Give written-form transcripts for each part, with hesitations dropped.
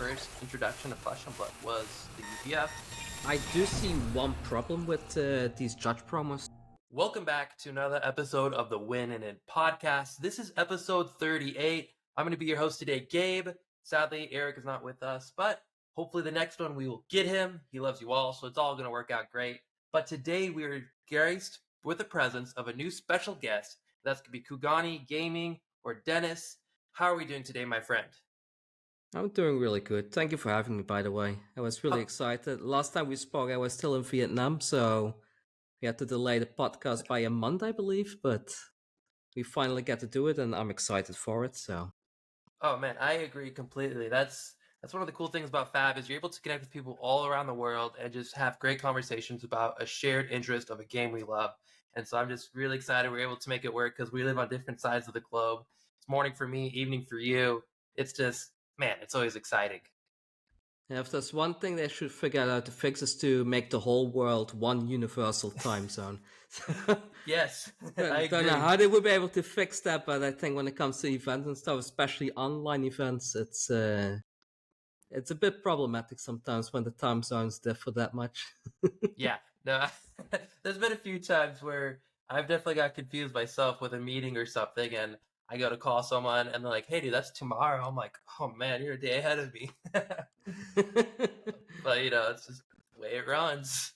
first introduction to Flesh and Blood was the UPF. I do see one problem with these judge promos. Welcome back to another episode of the WINANDIN podcast. This is episode 38. I'm going to be your host today, Gabe. Sadly, Eric is not with us, but hopefully the next one we will get him. He loves you all, so it's all going to work out great. But today we are graced with the presence of a new special guest. That's going to be Kugane Gaming or Dennis. How are we doing today, my friend? I'm doing really good. Thank you for having me, by the way. I was really excited. Last time we spoke, I was still in Vietnam, so we had to delay the podcast by a month, I believe, but we finally get to do it, and I'm excited for it, so. Oh, man, I agree completely. That's one of the cool things about Fab is you're able to connect with people all around the world and just have great conversations about a shared interest of a game we love. And so I'm just really excited we're able to make it work because we live on different sides of the globe. It's morning for me, evening for you. It's just, man, it's always exciting. Yeah, if there's one thing they should figure out how to fix is to make the whole world one universal time zone. Yes, I don't know how they would be able to fix that, but I think when it comes to events and stuff, especially online events, it's a bit problematic sometimes when the time zones differ that much. Yeah, no, there's been a few times where I've definitely got confused myself with a meeting or something, and I go to call someone, and they're like, "Hey, dude, that's tomorrow." I'm like, "Oh man, you're a day ahead of me." But it's just the way it runs.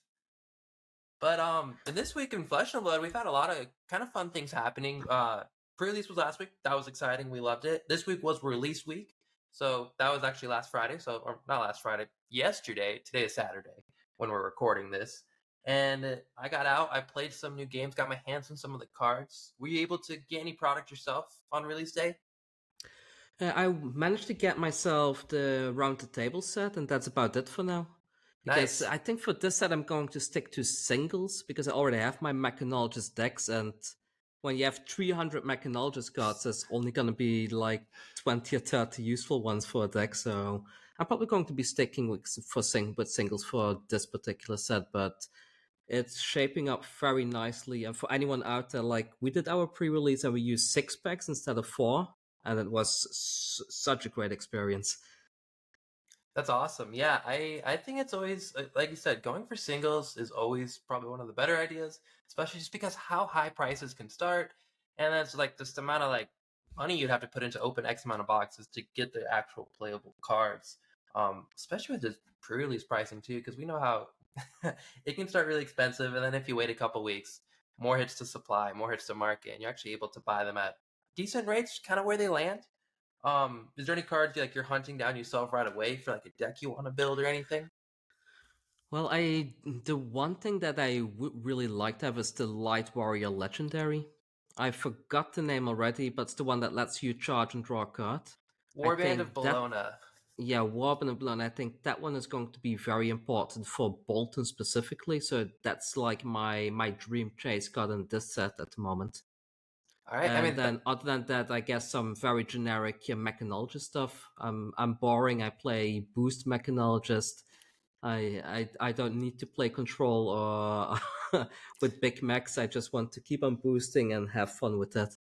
But in this week in Flesh and Blood, we've had a lot of kind of fun things happening. Pre-release was last week. That was exciting. We loved it. This week was release week. So that was actually last Friday. Or not last Friday, yesterday. Today is Saturday when we're recording this. And I got out. I played some new games, got my hands on some of the cards. Were you able to get any product yourself on release day? I managed to get myself the round the table set, and that's about it for now. Because Nice. I think for this set, I'm going to stick to singles, because I already have my Mechanologist decks, and when you have 300 Mechanologist cards, there's only going to be like 20 or 30 useful ones for a deck, so I'm probably going to be sticking with singles for this particular set, but it's shaping up very nicely. And for anyone out there, like, we did our pre-release and we used 6 packs instead of 4, and it was such a great experience. That's awesome. Yeah, I think it's always, like you said, going for singles is always probably one of the better ideas, especially just because how high prices can start. And that's like just the amount of like money you'd have to put into open X amount of boxes to get the actual playable cards. Especially with the pre-release pricing too, because we know how it can start really expensive. And then if you wait a couple weeks, more hits to supply, more hits to market, and you're actually able to buy them at decent rates, kind of where they land. Is there any cards you're hunting down yourself right away for like a deck you want to build or anything? Well, the one thing that I would really like to have is the Light Warrior Legendary. I forgot the name already, but it's the one that lets you charge and draw a card. Warband of that Bologna. Yeah, Warband of Bologna. I think that one is going to be very important for Bolton specifically. So that's like my dream chase card in this set at the moment. All right. And then other than that, I guess some very generic Mechanologist stuff. I'm boring. I play Boost Mechanologist. I don't need to play Control or with big mechs. I just want to keep on boosting and have fun with that.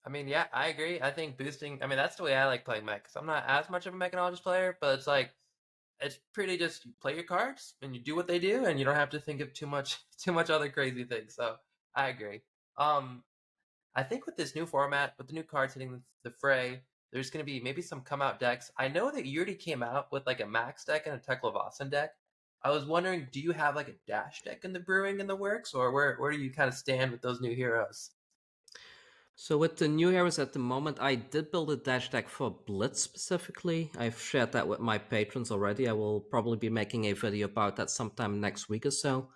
I mean, yeah, I agree. I think boosting, that's the way I like playing mech. 'Cause I'm not as much of a mechanologist player, but it's like, it's pretty just you play your cards and you do what they do and you don't have to think of too much other crazy things. So I agree. I think with this new format, with the new cards hitting the fray, there's going to be maybe some come out decks. I know that you already came out with like a Max deck and a Teklevasan deck. I was wondering, do you have like a Dash deck in the brewing in the works, or where do you kind of stand with those new heroes? So with the new heroes at the moment, I did build a Dash deck for Blitz specifically. I've shared that with my patrons already. I will probably be making a video about that sometime next week or so.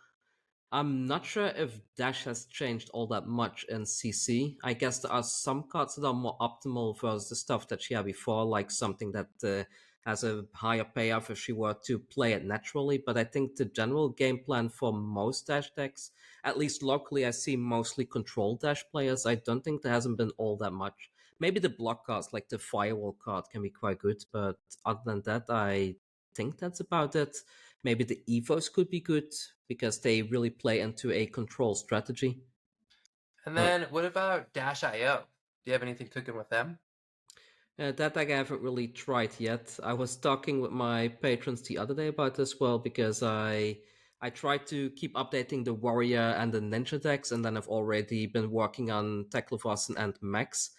I'm not sure if Dash has changed all that much in CC. I guess there are some cards that are more optimal versus the stuff that she had before, like something that has a higher payoff if she were to play it naturally. But I think the general game plan for most Dash decks, at least locally, I see mostly control Dash players. I don't think there hasn't been all that much. Maybe the block cards, like the Firewall card, can be quite good. But other than that, I think that's about it. Maybe the Evos could be good because they really play into a control strategy. And then what about Dash.io? Do you have anything cooking with them? That deck I haven't really tried yet. I was talking with my patrons the other day about this, well, because I tried to keep updating the warrior and the ninja decks, and then I've already been working on Teklevossen and Max.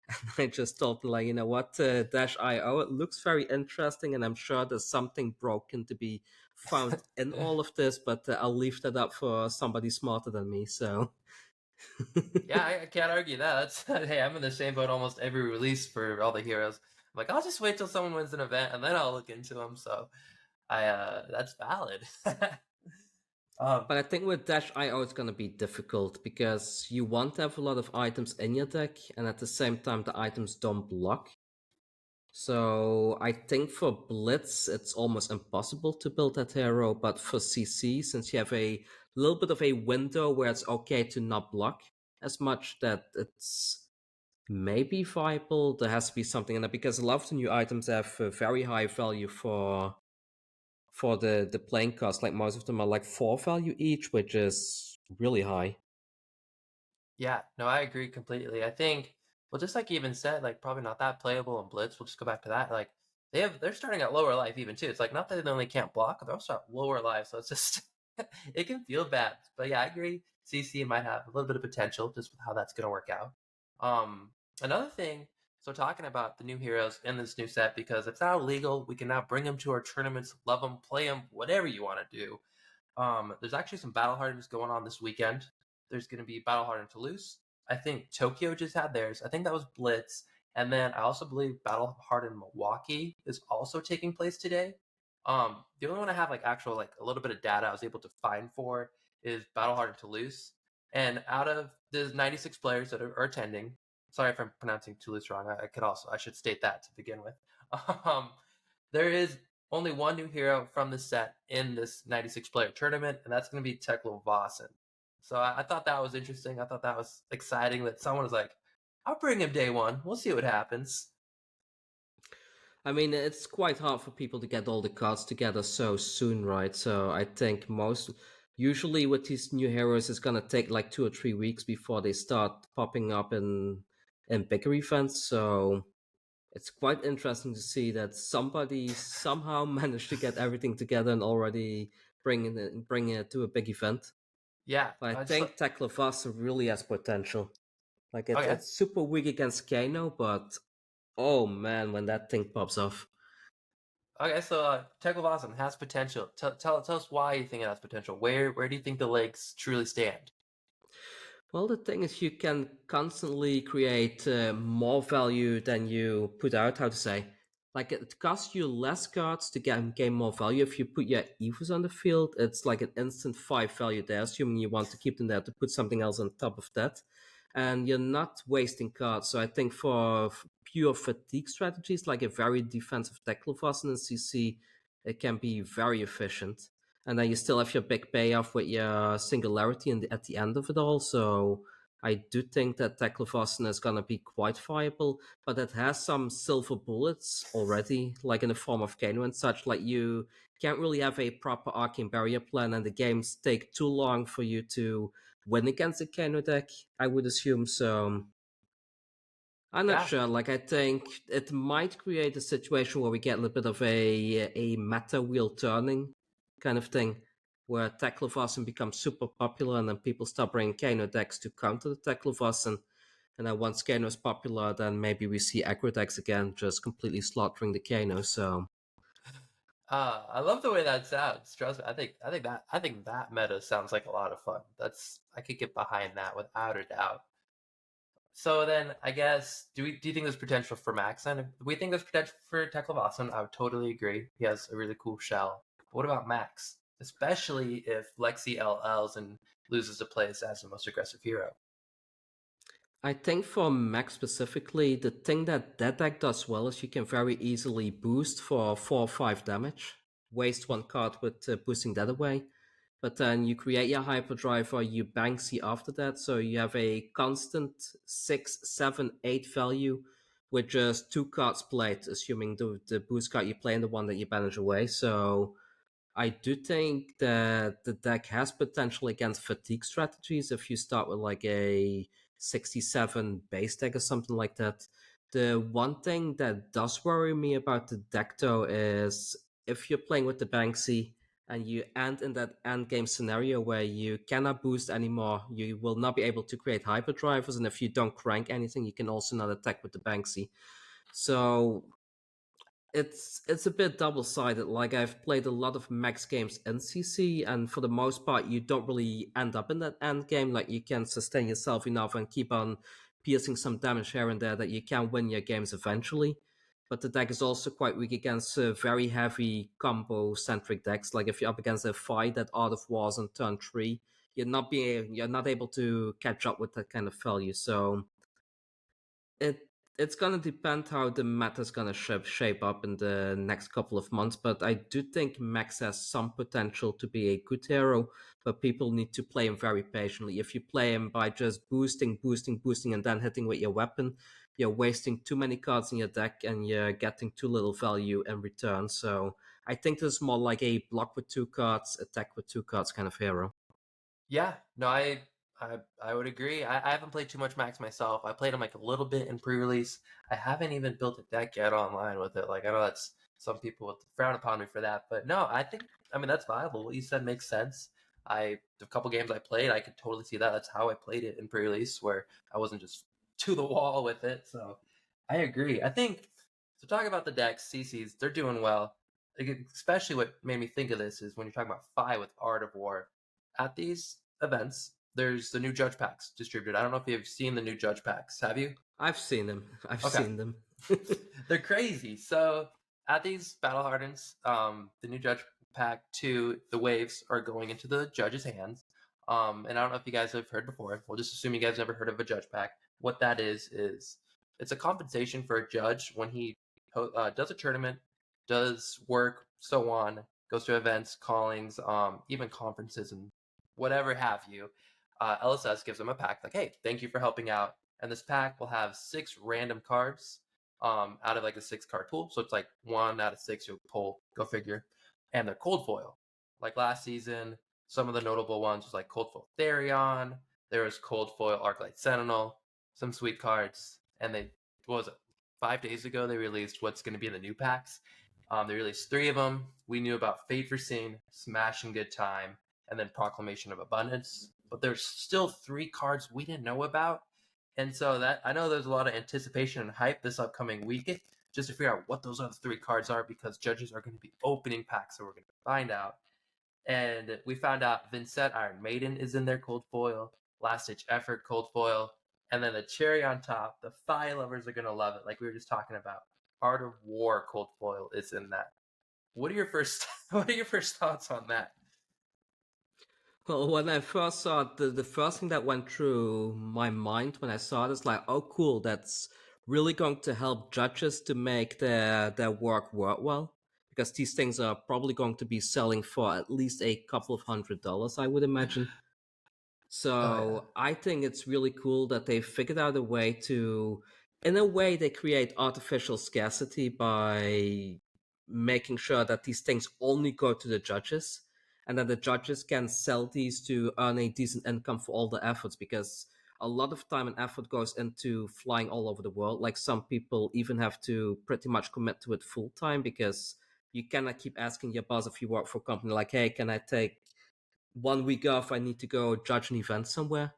And I just told them, like, you know what, Dash IO, it looks very interesting, and I'm sure there's something broken to be found in all of this, but I'll leave that up for somebody smarter than me. So Yeah, I can't argue that. That's hey, I'm in the same boat almost every release for all the heroes. I'm like, I'll just wait till someone wins an event and then I'll look into them. So I that's valid. um, But I think with Dash IO it's gonna be difficult because you want to have a lot of items in your deck, and at the same time the items don't block. So I think for Blitz it's almost impossible to build that hero, but for CC, since you have a little bit of a window where it's okay to not block as much, that it's maybe viable. There has to be something in that because a lot of the new items have a very high value for the playing cost. Like most of them are like 4 value each, which is really high. yeah, no, I agree completely. I think well, just like you even said, like probably not that playable in Blitz. We'll just go back to that. Like they're starting at lower life even too. It's like not that they only can't block, they're also at lower life. So it's just it can feel bad. But yeah, I agree. CC might have a little bit of potential just with how that's gonna work out. Another thing, so talking about the new heroes in this new set, because it's now legal, we can now bring them to our tournaments, love them, play them, whatever you want to do. There's actually some Battle Hardens going on this weekend. There's going to be Battle Hardened Toulouse. I think Tokyo just had theirs. I think that was Blitz. And then I also believe Battle Hardened Milwaukee is also taking place today. The only one I have like actual like a little bit of data I was able to find for is Battle Hardened Toulouse. And out of the 96 players that are attending, sorry if I'm pronouncing Toulouse wrong. I should state that to begin with. Um, there is only one new hero from the set in this 96 player tournament, and that's going to be Teklo Vossen. So I thought that was interesting. I thought that was exciting that someone was like, I'll bring him day one. We'll see what happens. I mean, it's quite hard for people to get all the cards together so soon, right? So I think usually with these new heroes, it's gonna take like 2 or 3 weeks before they start popping up in bigger events. So it's quite interesting to see that somebody somehow managed to get everything together and already bring it to a big event. Yeah, But I I just think Teklavasa really has potential. Like okay. it's super weak against Kano, but oh man, when that thing pops off. Okay, so Teklo Vossen has potential. Tell us why you think it has potential. Where do you think the legs truly stand? Well, the thing is, you can constantly create more value than you put out. How to say? Like it costs you less cards to gain more value. If you put your Evos on the field, it's like an instant 5 value there, assuming you want to keep them there to put something else on top of that. And you're not wasting cards. So I think for pure fatigue strategies, like a very defensive tackle Vossen and CC, it can be very efficient. And then you still have your big payoff with your singularity at the end of it all. So I do think that Teklevossen is going to be quite viable, but it has some silver bullets already, like in the form of Kano and such. Like you can't really have a proper arcane barrier plan, and the games take too long for you to win against a Kano deck, I would assume. So I'm not Yeah, sure. Like, I think it might create a situation where we get a little bit of a meta wheel turning kind of thing, where Teklevossen becomes super popular, and then people start bringing Kano decks to counter the Teklevossen. And then once Kano is popular, then maybe we see aggro decks again, just completely slaughtering the Kano. So I love the way that sounds. Trust me, I think that meta sounds like a lot of fun. That's I could get behind that without a doubt. So then, I guess, do you think there's potential for Max? And if we think there's potential for Teklevossen, I would totally agree. He has a really cool shell. But what about Max? Especially if Lexi LLs and loses to place as the most aggressive hero. I think for Max specifically, the thing that deck does well is you can very easily boost for 4 or 5 damage, waste one card with boosting that away. But then you create your hyperdrive or you Banksy after that, so you have a constant 6, 7, 8 value with just 2 cards played, assuming the boost card you play and the one that you banish away. So I do think that the deck has potential against fatigue strategies if you start with like a 67 base deck or something like that. The one thing that does worry me about the deck though is if you're playing with the Banksy and you end in that end game scenario where you cannot boost anymore, you will not be able to create hyperdrivers, and if you don't crank anything, you can also not attack with the Banksy. So it's a bit double-sided. Like, I've played a lot of max games in CC, and for the most part you don't really end up in that end game. Like, you can sustain yourself enough and keep on piercing some damage here and there that you can win your games eventually. But the deck is also quite weak against very heavy combo centric decks. Like, if you're up against a fight that Art of Wars on turn 3, you're not able to catch up with that kind of value. So it it's gonna depend how the meta's gonna shape up in the next couple of months, but I do think Max has some potential to be a good hero, but people need to play him very patiently. If you play him by just boosting, and then hitting with your weapon, you're wasting too many cards in your deck and you're getting too little value in return. So I think this is more like a block with 2 cards, attack with 2 cards kind of hero. Yeah, no, I would agree. I haven't played too much Max myself. I played him like a little bit in pre-release. I haven't even built a deck yet online with it. Like, I know that's some people would frown upon me for that, but no, I mean that's viable. What you said makes sense. The couple games I played, I could totally see that. That's how I played it in pre-release, where I wasn't just to the wall with it. So I agree. I think so. Talking about the decks, CCs, they're doing well. Like, especially what made me think of this is when you're talking about Fi with Art of War. At these events, there's the new judge packs distributed. I don't know if you've seen the new judge packs. Have you? I've seen them. I've Okay. seen them. They're crazy. So at these Battle Hardens, the new judge pack 2, the waves are going into the judge's hands. And I don't know if you guys have heard before. We'll just assume you guys never heard of a judge pack. What that is it's a compensation for a judge when he does a tournament, does work, so on, goes to events, callings, even conferences and whatever have you. LSS gives them a pack like, hey, thank you for helping out. And this pack will have 6 random cards out of like a 6-card pool. So it's like 1 out of 6 you'll pull, go figure. And they're cold foil. Like last season, some of the notable ones was like cold foil Therion. There was cold foil Arclight Sentinel, some sweet cards. And what was it? 5 days ago, they released what's going to be in the new packs. They released 3 of them. We knew about Fate Foreseen, Smash and Good Time, and then Proclamation of Abundance. But there's still 3 cards we didn't know about. And so that I know there's a lot of anticipation and hype this upcoming week just to figure out what those other 3 cards are, because judges are going to be opening packs, so we're going to find out. And we found out Vincent Iron Maiden is in there, cold foil, Last Ditch Effort, cold foil, and then the cherry on top, the Fi lovers are going to love it, like we were just talking about. Art of War cold foil is in that. What are your first thoughts on that? Well, when I first saw it, the first thing that went through my mind when I saw it is like, oh, cool, that's really going to help judges to make their work well. Because these things are probably going to be selling for at least a couple of $100, I would imagine. So I think it's really cool that they figured out a way to, in a way, they create artificial scarcity by making sure that these things only go to the judges, and that the judges can sell these to earn a decent income for all the efforts, because a lot of time and effort goes into flying all over the world. Like, some people even have to pretty much commit to it full time, because you cannot keep asking your boss if you work for a company like, hey, can I take 1 week off? I need to go judge an event somewhere.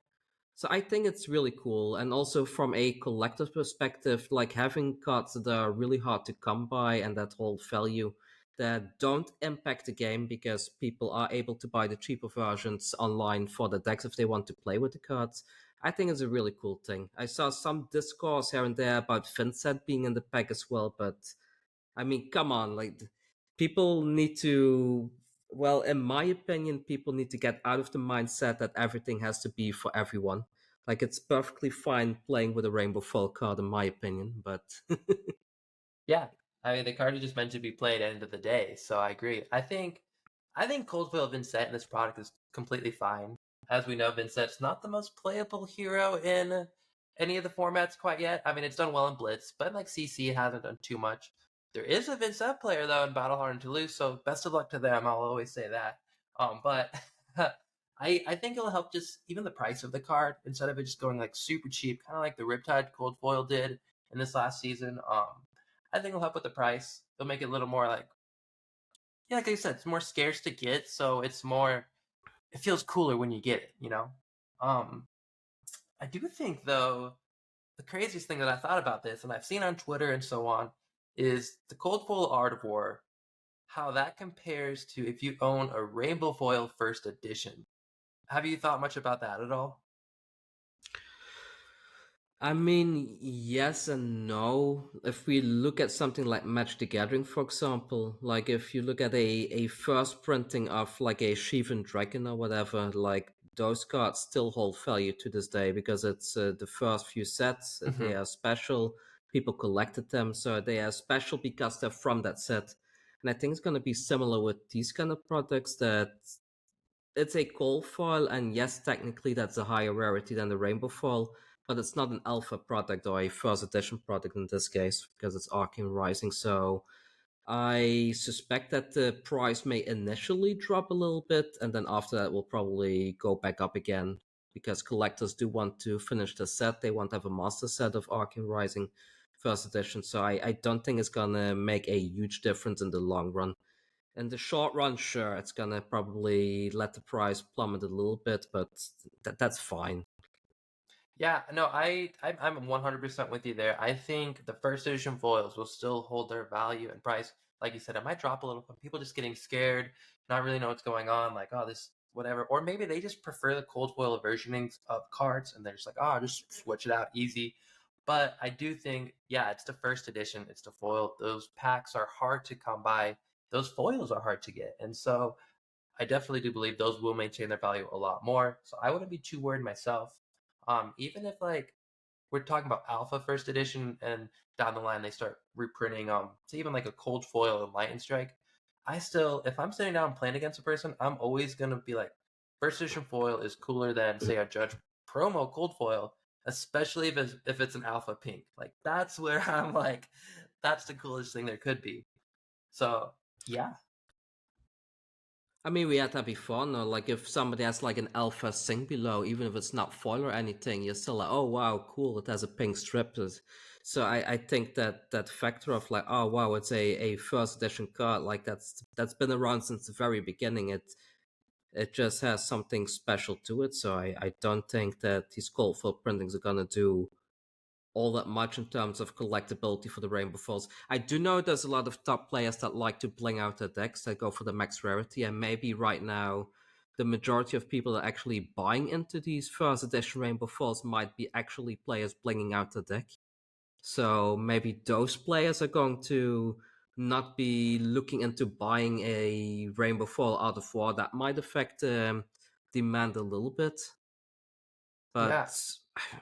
So I think it's really cool. And also from a collector's perspective, like, having cards that are really hard to come by and that hold value, that don't impact the game because people are able to buy the cheaper versions online for the decks if they want to play with the cards, I think it's a really cool thing. I saw some discourse here and there about Vincent being in the pack as well, but I mean, come on, like, people need to, well, in my opinion, people need to get out of the mindset that everything has to be for everyone. Like, it's perfectly fine playing with a rainbow foil card, in my opinion, but Yeah, I mean the card is just meant to be played at the end of the day, so I agree. I think cold foil Vincent in this product is completely fine. As we know, Vincent's not the most playable hero in any of the formats quite yet. I mean, it's done well in Blitz, but like CC, it hasn't done too much. There is a Vincent player though in Battle Hardened Toulouse, so best of luck to them. I'll always say that. But I think it'll help just even the price of the card instead of it just going like super cheap, kind of like the Riptide Cold Foil did. in this last season. I think it'll help with the price. It'll make it a little more like, yeah, like I said, it's more scarce to get, so it's more. It feels cooler when you get it, you know. Um, I do think though the craziest thing that I thought about this, and I've seen on Twitter and so on, is the Cold Foil Art of War. How that compares to if you own a Rainbow Foil First Edition. Have you thought much about that at all? I mean, yes and no. If we look at something like Magic the Gathering, for example, like if you look at a first printing of like a Shivan Dragon or whatever, like those cards still hold value to this day because it's the first few sets. They Hmm. are special. People collected them, so they are special because they're from that set. And I think it's going to be similar with these kind of products that it's a cold foil, and yes, technically that's a higher rarity than the rainbow foil, but it's not an alpha product or a first edition product in this case because it's Arcane Rising. So I suspect that the price may initially drop a little bit, and then after that will probably go back up again because collectors do want to finish the set. They want to have a master set of Arcane Rising first edition. So I don't think it's gonna make a huge difference in the long run. In the short run, sure, it's gonna probably let the price plummet a little bit, but that's fine. Yeah, no, I'm 100% with you there. I think the first edition foils will still hold their value and price. Like you said, it might drop a little from people just getting scared, not really know what's going on, like, oh, this whatever. Or maybe they just prefer the cold foil versionings of cards and they're just like, oh, just switch it out easy. But I do think, yeah, it's the first edition, it's the foil. Those packs are hard to come by. Those foils are hard to get. And so I definitely do believe those will maintain their value a lot more. So I wouldn't be too worried myself. Even if like we're talking about alpha first edition and down the line they start reprinting say even like a cold foil and lightning strike, I still, if I'm sitting down and playing against a person, I'm always gonna be like, first edition foil is cooler than say a judge promo cold foil, especially if it's an alpha pink. Like that's where I'm like, that's the coolest thing there could be. So yeah. I mean, we had that before, no? Like, if somebody has like an alpha sing below, even if it's not foil or anything, you're still like, oh wow, cool, it has a pink strip. So I think that that factor of like, oh wow, it's a first edition card, like that's been around since the very beginning. It just has something special to it. So I don't think that these cold foil printings are gonna do all that much in terms of collectability for the Rainbow Falls. I do know there's a lot of top players that like to bling out their decks that go for the max rarity, and maybe right now the majority of people that are actually buying into these first edition Rainbow Falls might be actually players blinging out the deck. So maybe those players are going to not be looking into buying a Rainbow Fall out of war. That might affect demand a little bit. Yeah. But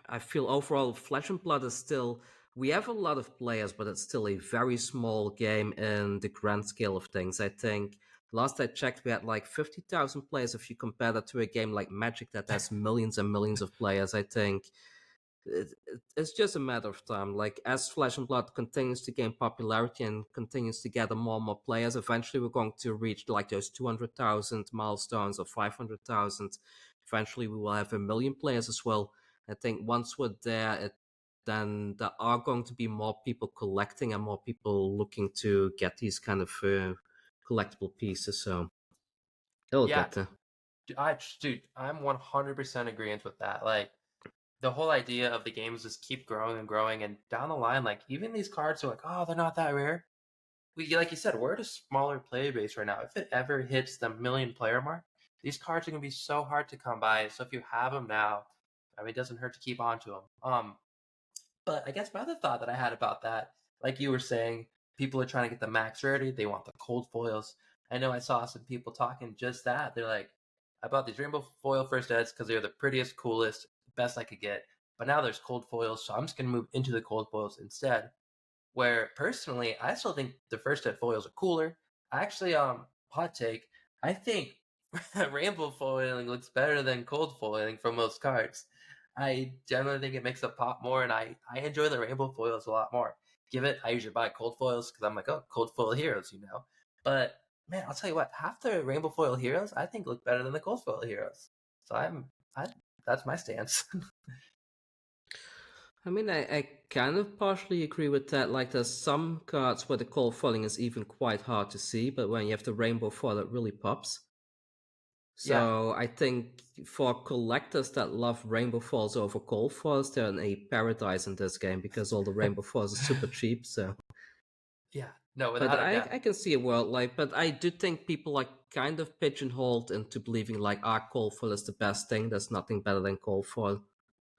I feel overall Flesh and Blood is still, we have a lot of players, but it's still a very small game in the grand scale of things. I think last I checked we had like 50,000 players. If you compare that to a game like Magic that has millions and millions of players, I think it's just a matter of time. Like as Flesh and Blood continues to gain popularity and continues to gather more and more players, eventually we're going to reach like those 200,000 milestones or 500,000. Eventually we will have 1 million players as well. I think once we're there, then there are going to be more people collecting and more people looking to get these kind of collectible pieces. So it'll Yeah. get there. Dude, I'm 100% agreeing with that. Like the whole idea of the games just keep growing and growing, and down the line, like even these cards are like, oh, they're not that rare. We, like you said, we're at a smaller player base right now. If it ever hits the million player mark, these cards are gonna be so hard to come by. So if you have them now, I mean, it doesn't hurt to keep on to them. But I guess my other thought that I had about that, like you were saying, people are trying to get the max rarity. They want the cold foils. I know I saw some people talking just that. They're like, I bought these rainbow foil first eds because they're the prettiest, coolest, best I could get. But now there's cold foils, so I'm just gonna move into the cold foils instead. Where personally, I still think the first ed foils are cooler. I actually, hot take, I think rainbow foiling looks better than cold foiling for most cards. I generally think it makes it pop more, and I enjoy the rainbow foils a lot more. Give it, I usually buy cold foils because I'm like, oh, cold foil heroes, you know. But man, I'll tell you what, half the rainbow foil heroes I think look better than the cold foil heroes. So I that's my stance. I mean, I kind of partially agree with that. Like, there's some cards where the cold foiling is even quite hard to see, but when you have the rainbow foil, it really pops. Yeah. So I think for collectors that love rainbow foils over cold foils, they're in a paradise in this game because all the rainbow foils are super cheap. So, Yeah. No, but without a I doubt. I can see a world like, but I do think people are kind of pigeonholed into believing like, cold foil is the best thing. There's nothing better than cold foil.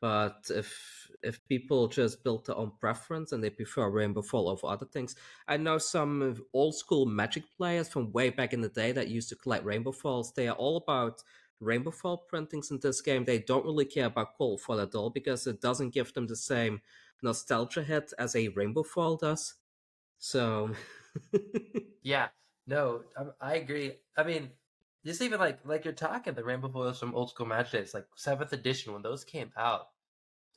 But if people just build their own preference and they prefer Rainbow Fall over other things, I know some old school Magic players from way back in the day that used to collect Rainbow Falls. They are all about Rainbow Fall printings in this game. They don't really care about Cold Fall at all because it doesn't give them the same nostalgia hit as a Rainbow Fall does. So Yeah. No, I agree. I mean, just even like you're talking the rainbow foils from old school match days, like seventh edition when those came out,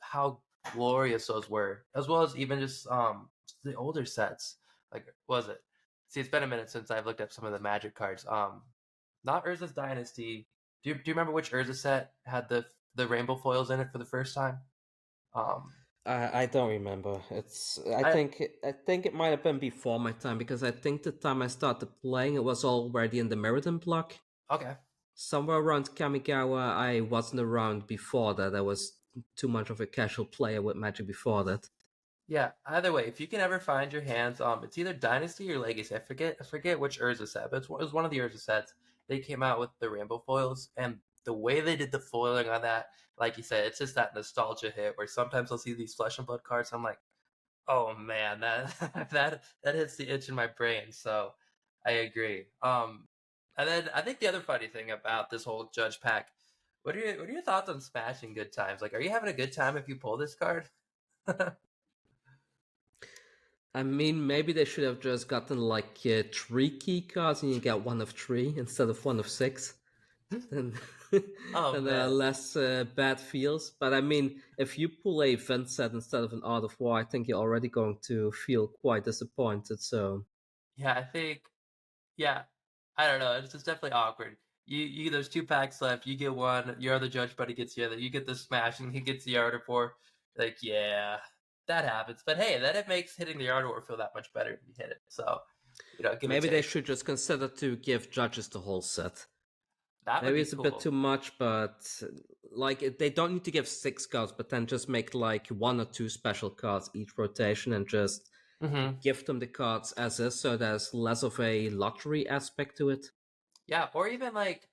how glorious those were, as well as even just the older sets. Like was it? See, it's been a minute since I've looked up some of the Magic cards. Not Urza's Dynasty. Do you remember which Urza set had the rainbow foils in it for the first time? Um, I don't remember. It's I I think it might have been before my time because I think the time I started playing it was already in the Meriden block. okay. Somewhere around Kamigawa, I wasn't around before that. I was too much of a casual player with Magic before that. Yeah, either way, if you can ever find your hands, it's either Dynasty or Legacy. I forget which Urza set, but it was one of the Urza sets. They came out with the rainbow foils, and the way they did the foiling on that, like you said, it's just that nostalgia hit where sometimes I'll see these Flesh and Blood cards, I'm like, oh man, that that hits the itch in my brain. So I agree. And then I think the other funny thing about this whole Judge pack, what are your thoughts on smashing good times? Like, are you having a good time if you pull this card? I mean, maybe they should have just gotten like 3 key cards and you get one of 3 instead of one of 6. Then, Oh then there are man. less bad feels. But I mean, if you pull a Vent set instead of an Art of War, I think you're already going to feel quite disappointed. So Yeah, I think yeah. I don't know. It's just definitely awkward. You there's 2 packs left. You get one. Your other judge buddy gets the other. You get the smash, and he gets the Art of War. Like yeah, that happens. But hey, then it makes hitting the Art of War feel that much better if you hit it. So give or maybe they take. should just consider to give judges the whole set. That would Maybe be it's a bit cool. too much, but like they don't need to give 6 cards, but then just make like 1 or 2 special cards each rotation and just Hmm. give them the cards as is, so there's less of a lottery aspect to it. Yeah, or even like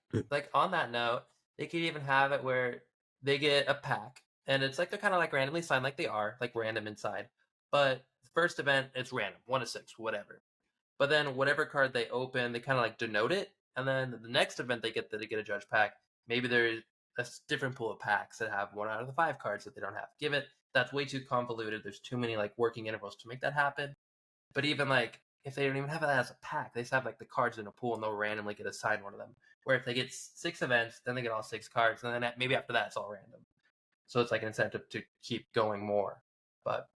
on that note, they could even have it where they get a pack, and it's like they're kind of like randomly signed, like they are like random inside. But first event, it's random, 1 of 6, whatever. But then whatever card they open, they kind of like denote it, and then the next event they get a judge pack. Maybe there's a different pool of packs that have 1 out of the 5 cards that they don't have. Give it that's way too convoluted. There's too many like working intervals to make that happen. But even like if they don't even have that as a pack, they just have like the cards in a pool and they'll randomly get assigned one of them. Where if they get 6 events, then they get all 6 cards, and then maybe after that it's all random. So it's like an incentive to keep going more. But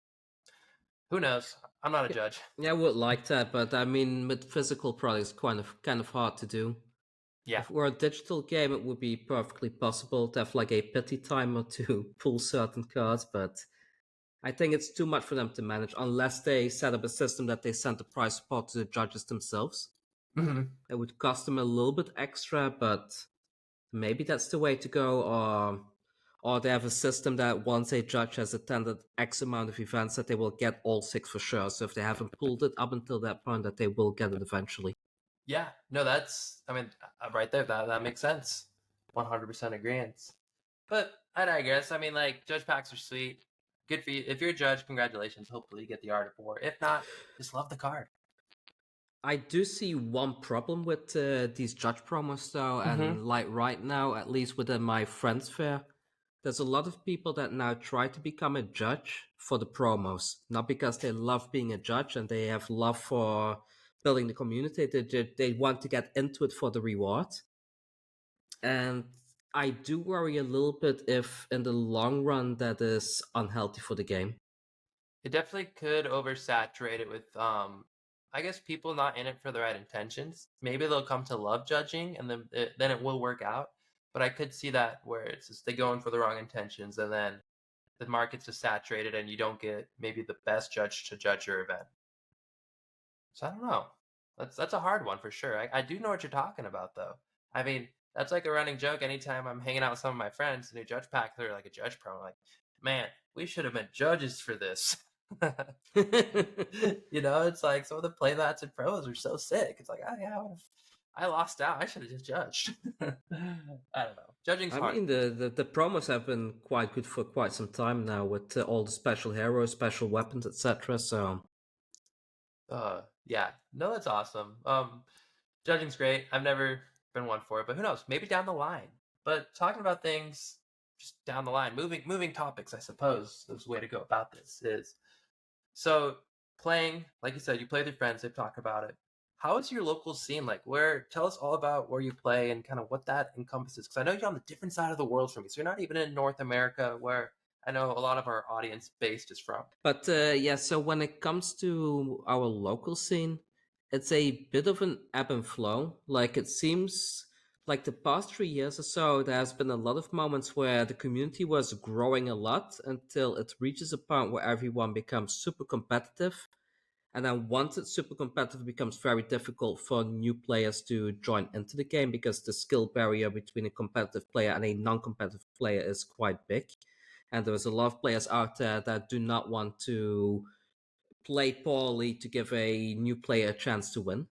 who knows? I'm not a Yeah, judge. yeah, I would like that, but I mean, with physical products, kind of hard to do. Yeah. If it were a digital game, it would be perfectly possible to have like a pity timer to pull certain cards, but I think it's too much for them to manage unless they set up a system that they send the prize support to the judges themselves. Hmm. It would cost them a little bit extra, but maybe that's the way to go. Or they have a system that once a judge has attended X amount of events, that they will get all 6 for sure. So if they haven't pulled it up until that point, that they will get it eventually. Yeah. No, that's. I mean, right there. That makes sense. 100% agreement. But I digress. I mean, like judge packs are sweet. Good for you. If you're a judge, congratulations. Hopefully, you get the art of war. If not, just love the card. I do see one problem with these judge promos though, Mm-hmm. and like right now, at least within my friends fair, there's a lot of people that now try to become a judge for the promos, not because they love being a judge and they have love for building the community. They want to get into it for the reward, and I do worry a little bit if, in the long run, that is unhealthy for the game. It definitely could oversaturate it with I guess people not in it for the right intentions. Maybe they'll come to love judging and then it will work out. But I could see that where it's just they go in for the wrong intentions and then the market's just saturated and you don't get maybe the best judge to judge your event. So I don't know. That's a hard one for sure. I do know what you're talking about though. I mean, that's like a running joke anytime I'm hanging out with some of my friends, the new judge pack, they're like a judge pro. I'm like, man, we should have been judges for this. You know, it's like some of the playmats and pros are so sick. It's like, oh yeah, I lost out. I should have just judged. I don't know. Judging's I hard. mean, the promos have been quite good for quite some time now with all the special heroes, special weapons, etc. So Yeah. No, that's awesome. Judging's great. I've never been one for it, but who knows? Maybe down the line. But talking about things just down the line, moving topics, I suppose, is the way to go about this is so playing, like you said, you play with your friends, they've talked about it. How is your local scene like? Tell us all about where you play and kind of what that encompasses. Because I know you're on the different side of the world from me. So you're not even in North America where I know a lot of our audience based is from. But yeah, so when it comes to our local scene, it's a bit of an ebb and flow. Like it seems like the past 3 years or so, there has been a lot of moments where the community was growing a lot until it reaches a point where everyone becomes super competitive. And then once it's super competitive, it becomes very difficult for new players to join into the game because the skill barrier between a competitive player and a non-competitive player is quite big. And there's a lot of players out there that do not want to play poorly to give a new player a chance to win.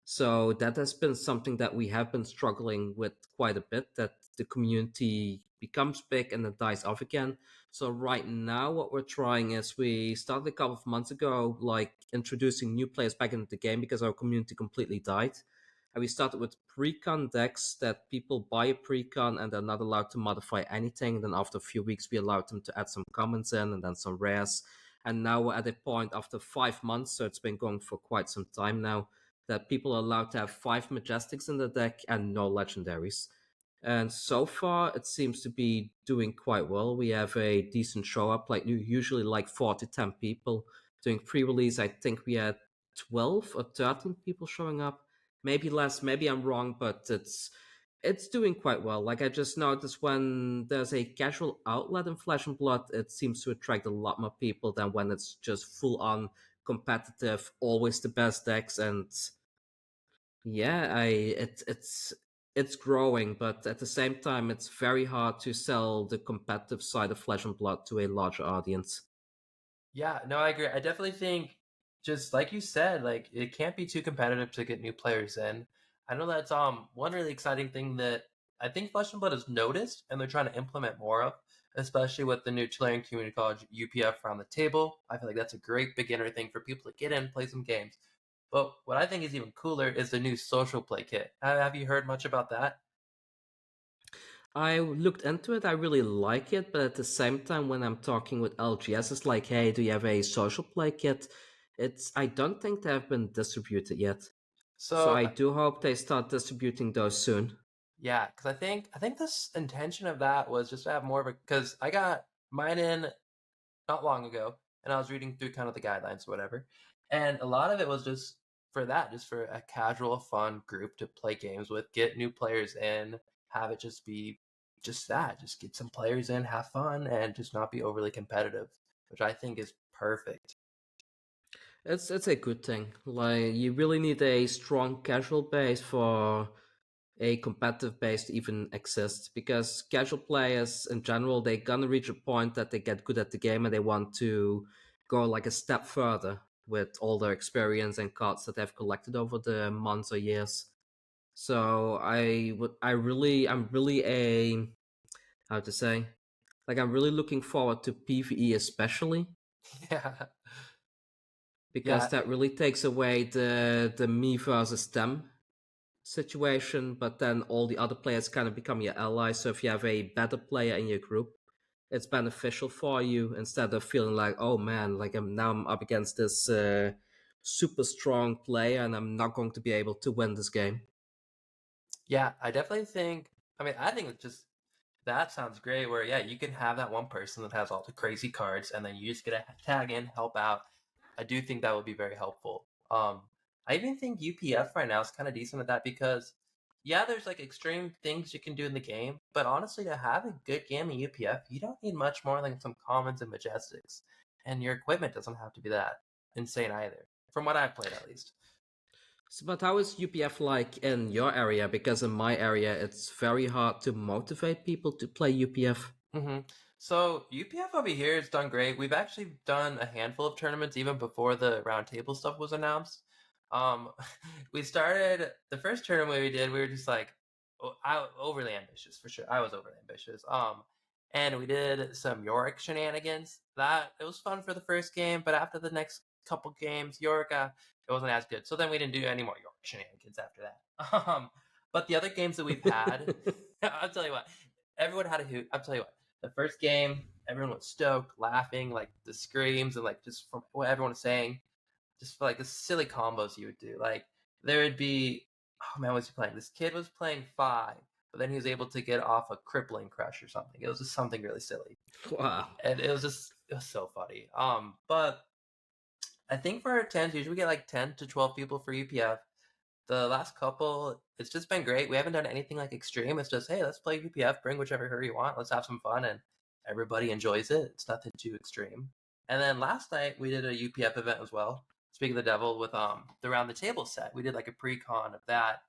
So that has been something that we have been struggling with quite a bit, that the community becomes big and then dies off again. So right now what we're trying is we started a couple of months ago, like introducing new players back into the game because our community completely died. And we started with pre-con decks that people buy a pre-con and they're not allowed to modify anything. And then after a few weeks, we allowed them to add some commons in and then some rares. And now we're at a point after 5 months, so it's been going for quite some time now, that people are allowed to have 5 Majestics in the deck and no legendaries. And so far, it seems to be doing quite well. We have a decent show up, like usually like 4 to 10 people. Doing pre-release, I think we had 12 or 13 people showing up. Maybe less, maybe I'm wrong, but it's doing quite well. Like I just noticed when there's a casual outlet in Flesh and Blood, it seems to attract a lot more people than when it's just full on competitive, always the best decks. And yeah, it's growing, but at the same time, it's very hard to sell the competitive side of Flesh and Blood to a larger audience. Yeah, no, I agree. I definitely think, just like you said, like it can't be too competitive to get new players in. I know that's one really exciting thing that I think Flesh and Blood has noticed and they're trying to implement more of, especially with the new Chilean Community College UPF around the table. I feel like that's a great beginner thing for people to get in, play some games. But what I think is even cooler is the new social play kit. Have you heard much about that? I looked into it, I really like it, but at the same time, when I'm talking with LGS, it's like, hey, do you have a social play kit? I don't think they have been distributed yet. So So I do hope they start distributing those soon. yeah, because I think this intention of that was just to have more of a, because I got mine in not long ago, and I was reading through kind of the guidelines or whatever, and a lot of it was just for that, just for a casual, fun group to play games with, get new players in, have it just be just that, just get some players in, have fun, and just not be overly competitive, which I think is perfect. It's a good thing. Like you really need a strong casual base for a competitive base to even exist because casual players in general they're gonna reach a point that they get good at the game and they want to go like a step further with all their experience and cards that they've collected over the months or years. So I'm really a how to say, like I'm really looking forward to PvE especially Yeah, because yeah, that really takes away the me versus them situation, but then all the other players kind of become your allies. So if you have a better player in your group, it's beneficial for you instead of feeling like, oh man, like I'm up against this super strong player and I'm not going to be able to win this game. yeah. I definitely think. I mean, I think it's just that sounds great. Where yeah, you can have that one person that has all the crazy cards, and then you just get to tag in, help out. I do think that would be very helpful. I even think UPF right now is kind of decent at that because Yeah, there's like extreme things you can do in the game, but honestly, to have a good game in UPF, you don't need much more than some commons and majestics, and your equipment doesn't have to be that insane either. From what I've played, at least. So, but how is UPF like in your area? Because in my area, it's very hard to motivate people to play UPF. So UPF over here has done great. We've actually done a handful of tournaments even before the roundtable stuff was announced. Um, we started the first tournament we did. We were just like, overly ambitious for sure. I was overly ambitious. And we did some Yorick shenanigans. That it was fun for the first game, but after the next couple games, Yorick it wasn't as good. So then we didn't do any more Yorick shenanigans after that. But the other games that we've had, I'll tell you what, everyone had a hoot. I'll tell you what. The first game, everyone was stoked, laughing, like the screams and like just from what everyone was saying, just for like the silly combos you would do. Like there would be, oh man, what was he playing? This kid was playing 5, but then he was able to get off a crippling crush or something. It was just something really silly. Wow. And it was so funny. But I think for our 10s, usually we get like 10 to 12 people for UPF. The last couple, it's just been great. We haven't done anything like extreme. It's just, hey, let's play UPF, bring whichever hero you want, let's have some fun, and everybody enjoys it. It's nothing too extreme. And then last night we did a UPF event as well. Speaking of the devil, with the round the table set, we did like a pre-con of that.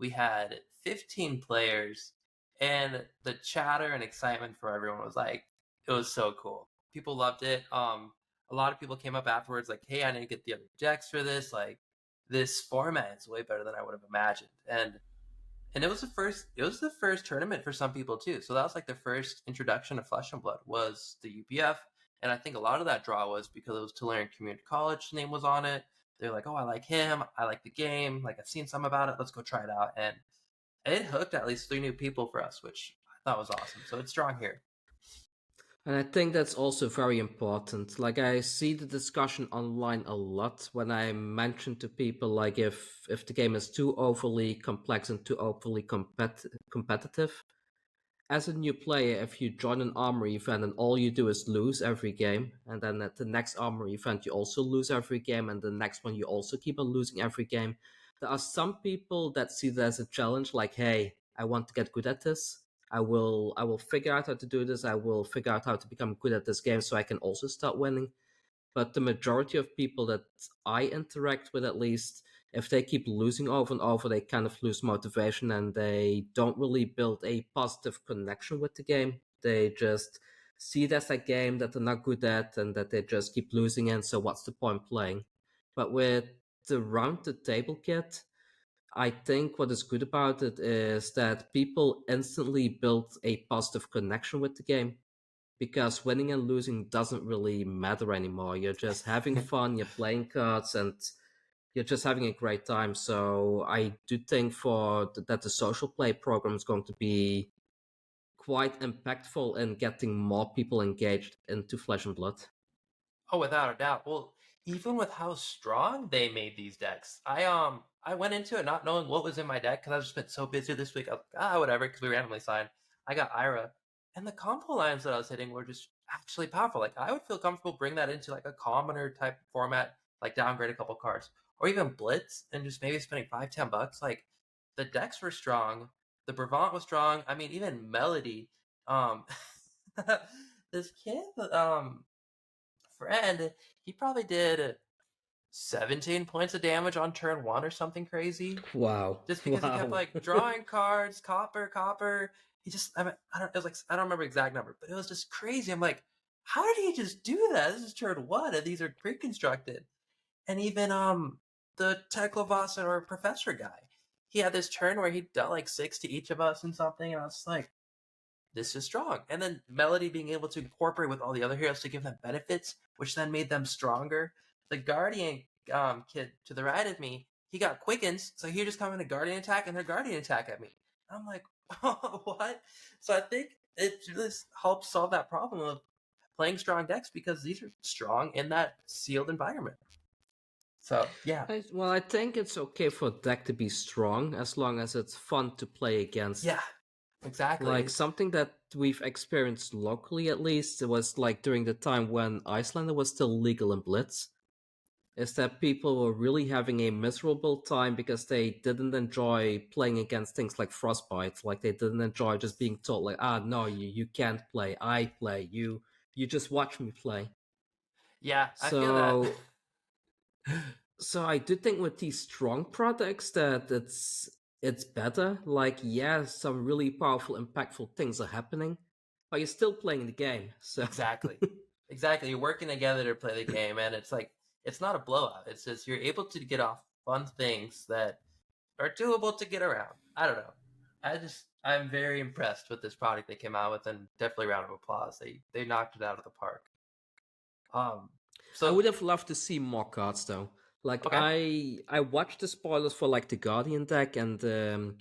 We had 15 players, and the chatter and excitement for everyone was like, it was so cool. People loved it. A lot of people came up afterwards like, hey, I need to get the other decks for this. Like, this format is way better than I would have imagined. And it was the first tournament for some people too. So that was like the first introduction of Flesh and Blood was the UPF. And I think a lot of that draw was because it was Tulare Community College name was on it. They're like, oh, I like him. I like the game. Like, I've seen some about it. Let's go try it out. And it hooked at least 3 new people for us, which I thought was awesome. So it's strong here. And I think that's also very important. Like I see the discussion online a lot when I mention to people like if the game is too overly complex and too overly competitive. As a new player, if you join an armory event and all you do is lose every game, and then at the next armory event you also lose every game, and the next one you also keep on losing every game, there are some people that see that as a challenge, like, hey, I want to get good at this. I will figure out how to do this. I will figure out how to become good at this game so I can also start winning. But the majority of people that I interact with, at least, if they keep losing over and over, they kind of lose motivation and they don't really build a positive connection with the game. They just see it as a game that they're not good at and that they just keep losing in, so what's the point playing? But with the round the table kit, I think what is good about it is that people instantly build a positive connection with the game because winning and losing doesn't really matter anymore. You're just having fun, you're playing cards, and you're just having a great time. So I do think that the social play program is going to be quite impactful in getting more people engaged into Flesh and Blood. Oh, without a doubt. Well, even with how strong they made these decks, I went into it not knowing what was in my deck because I've just been so busy this week. I was like, whatever, because we randomly signed. I got Ira, and the combo lines that I was hitting were just actually powerful. Like I would feel comfortable bring that into like a commoner type format, like downgrade a couple cards, or even Blitz, and just maybe spending $5-10. Like the decks were strong, the Brevant was strong. I mean, even Melody, um, this kid, friend, he probably did 17 points of damage on turn 1 or something crazy. Wow. Just because he kept like drawing cards, copper. He just, I don't remember the exact number, but it was just crazy. I'm like, how did he just do that? This is turn 1 and these are pre-constructed. And even the Teklovasa or Professor guy, he had this turn where he dealt like 6 to each of us and something, and I was like, this is strong. And then Melody being able to incorporate with all the other heroes to give them benefits, which then made them stronger. The Guardian kid to the right of me, he got quickens, so he just come in a Guardian attack and her Guardian attack at me. I'm like, oh, what? So I think it just helps solve that problem of playing strong decks because these are strong in that sealed environment. So yeah. Well, I think it's okay for a deck to be strong as long as it's fun to play against. Yeah. Exactly. Like something that we've experienced locally, at least, it was like during the time when Icelander was still legal in Blitz. is that people were really having a miserable time because they didn't enjoy playing against things like Frostbite. Like they didn't enjoy just being told like, no, you can't play. I play. You just watch me play. Yeah, I feel that. So so I do think with these strong products that it's better. Like, yeah, some really powerful, impactful things are happening, but you're still playing the game. So Exactly. Exactly. You're working together to play the game, and it's like it's not a blowout. It's just you're able to get off fun things that are doable to get around. I don't know. I'm very impressed with this product they came out with, and definitely a round of applause. They knocked it out of the park. Um. I So would have loved to see more cards though. Like okay. I watched the spoilers for like the Guardian deck and the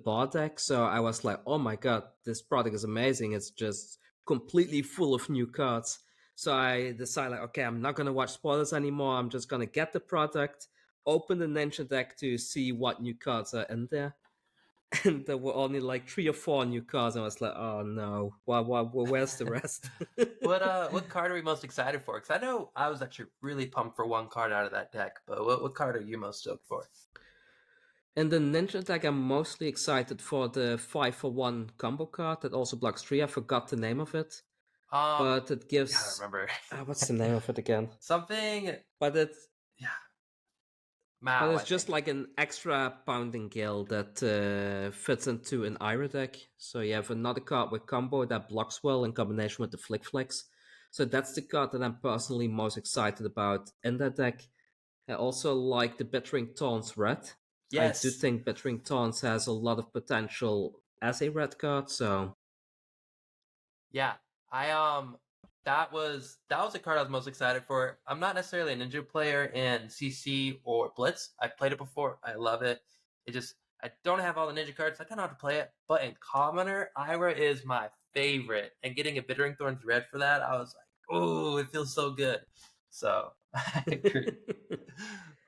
Bar deck, so I was like, oh my god, this product is amazing. It's just completely full of new cards. So I decided like, okay, I'm not gonna watch spoilers anymore. I'm just gonna get the product, open the Ninja deck to see what new cards are in there. And there were only like 3 or 4 new cards. And I was like, oh no, where's the rest? What card are we most excited for? Because I know I was actually really pumped for one card out of that deck, but what card are you most stoked for? In the Ninja deck, I'm mostly excited for the 5-for-1 combo card that also blocks 3. I forgot the name of it, but it Gotta gives. remember What's the name of it again? something. But it's Yeah, but Mao, it's I just think. like an extra pounding guild that fits into an Ira deck. So you have another card with combo that blocks well in combination with the Flick Flicks. So that's the card that I'm personally most excited about in that deck. I also like the Bittering Taunts Red. I do Yes, think Bittering Taunts has a lot of potential as a red card, so yeah. I that was the card I was most excited for. I'm not necessarily a ninja player in CC or Blitz. I played it before. I love it. It just I don't have all the ninja cards. I don't know how to play it. But in Commoner, Ira is my favorite. And getting a Bittering Thorns Red for that, I was like, oh, it feels so good. So I agree.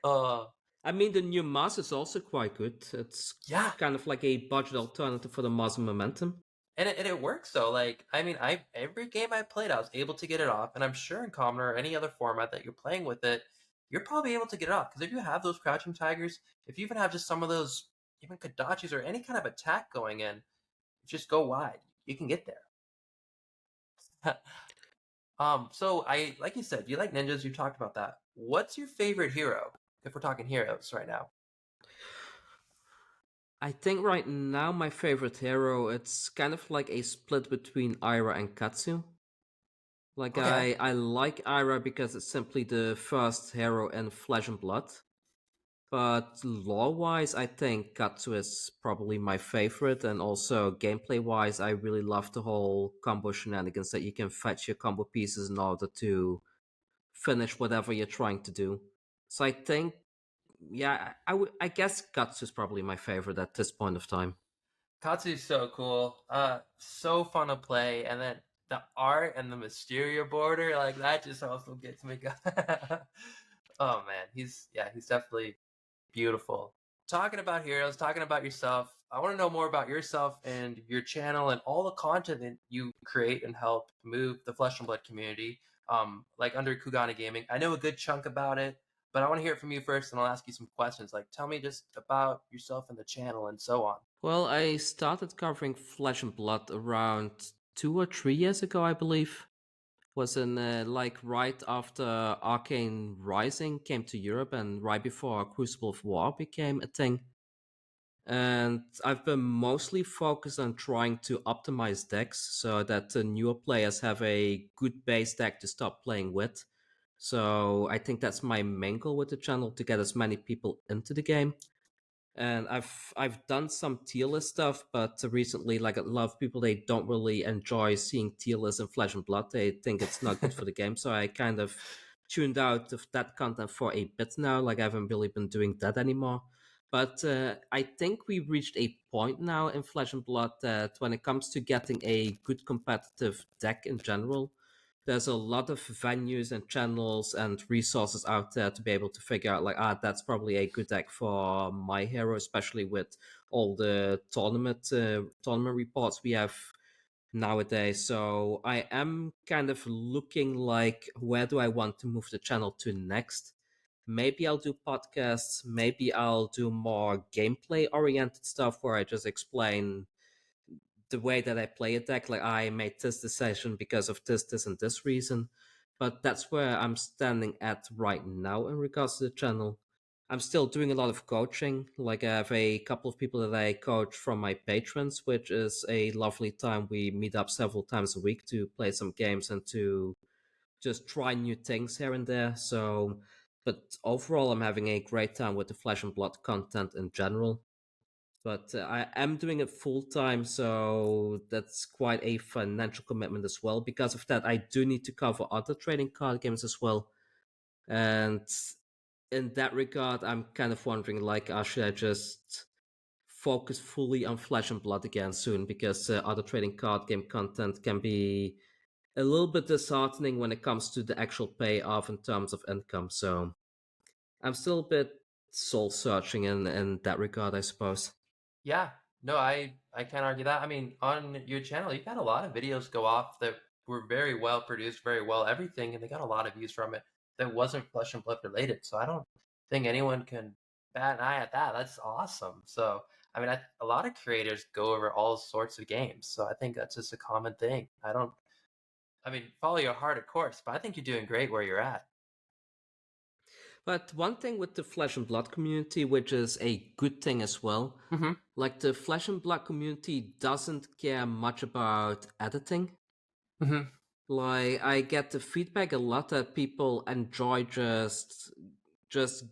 Uh I mean the new Mass is also quite good. It's yeah. kind of like a budget alternative for the Mass Momentum. And it works though. Like I mean, I every game I played, I was able to get it off, and I'm sure in Commoner or any other format that you're playing with it, you're probably able to get it off. Because if you have those crouching tigers, if you even have just some of those even Kodachis or any kind of attack going in, just go wide. You can get there. So I like you said, you like ninjas. You talked about that. What's your favorite hero? If we're talking heroes right now. I think right now my favorite hero, it's kind of like a split between Ira and Katsu. Like Okay. I like Ira because it's simply the first hero in Flesh and Blood. But lore-wise, I think Katsu is probably my favorite, and also gameplay-wise, I really love the whole combo shenanigans that you can fetch your combo pieces in order to finish whatever you're trying to do. So I think, yeah, I guess Katsu is probably my favorite at this point of time. Katsu's so cool. So fun to play, and then the art and the Mysterio border, like that just also gets me going. Oh man, he's definitely beautiful. Talking about heroes, talking about yourself. I want to know more about yourself and your channel and all the content that you create and help move the Flesh and Blood community. Like under Kugane Gaming, I know a good chunk about it, but I want to hear it from you first, and I'll ask you some questions. Like, tell me just about yourself and the channel and so on. Well, I started covering Flesh and Blood around 2 or 3 years ago, I believe. Was in like right after Arcane Rising came to Europe and right before Crucible of War became a thing. And I've been mostly focused on trying to optimize decks so that the newer players have a good base deck to start playing with. So I think that's my main goal with the channel, to get as many people into the game. And I've done some tier list stuff, but recently, like a lot of people, they don't really enjoy seeing tier lists in Flesh and Blood. They think it's not good for the game, so I kind of tuned out of that content for a bit now. Like I haven't really been doing that anymore. But I think we reached a point now in Flesh and Blood that when it comes to getting a good competitive deck in general, there's a lot of venues and channels and resources out there to be able to figure out like, that's probably a good deck for my hero, especially with all the tournament reports we have nowadays. So I am kind of looking like, where do I want to move the channel to next? Maybe I'll do podcasts. Maybe I'll do more gameplay oriented stuff where I just explain the way that I play a deck. Like, I made this decision because of this, and this reason. But that's where I'm standing at right now in regards to the channel. I'm still doing a lot of coaching. Like, I have a couple of people that I coach from my patrons, which is a lovely time. We meet up several times a week to play some games and to just try new things here and there. So, but overall, I'm having a great time with the Flesh and Blood content in general. But I am doing it full time, so that's quite a financial commitment as well. Because of that, I do need to cover other trading card games as well. And in that regard, I'm kind of wondering, like, should I just focus fully on Flesh and Blood again soon? Because other trading card game content can be a little bit disheartening when it comes to the actual payoff in terms of income. So I'm still a bit soul searching in that regard, I suppose. Yeah, no, I can't argue that. I mean, on your channel, you've had a lot of videos go off that were very well produced, very well everything, and they got a lot of views from it that wasn't Flesh and Blood related. So I don't think anyone can bat an eye at that. That's awesome. So I mean, a lot of creators go over all sorts of games, so I think that's just a common thing. I don't. I mean, follow your heart, of course, but I think you're doing great where you're at. But one thing with the Flesh and Blood community, which is a good thing as well, Mm-hmm. like the Flesh and Blood community doesn't care much about editing. Mm-hmm. Like, I get the feedback a lot that people enjoy just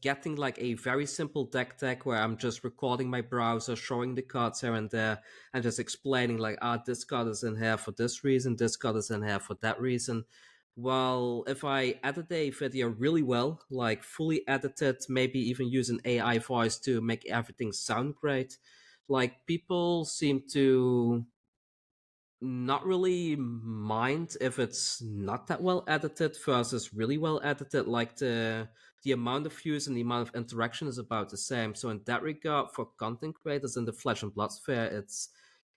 getting like a very simple deck where I'm just recording my browser, showing the cards here and there, and just explaining like, this card is in here for this reason, this card is in here for that reason. Well, if I edit a video really well, like fully edited, maybe even use an AI voice to make everything sound great, like people seem to not really mind if it's not that well edited versus really well edited. Like, the amount of views and the amount of interaction is about the same. So in that regard, for content creators in the Flesh and Blood sphere, it's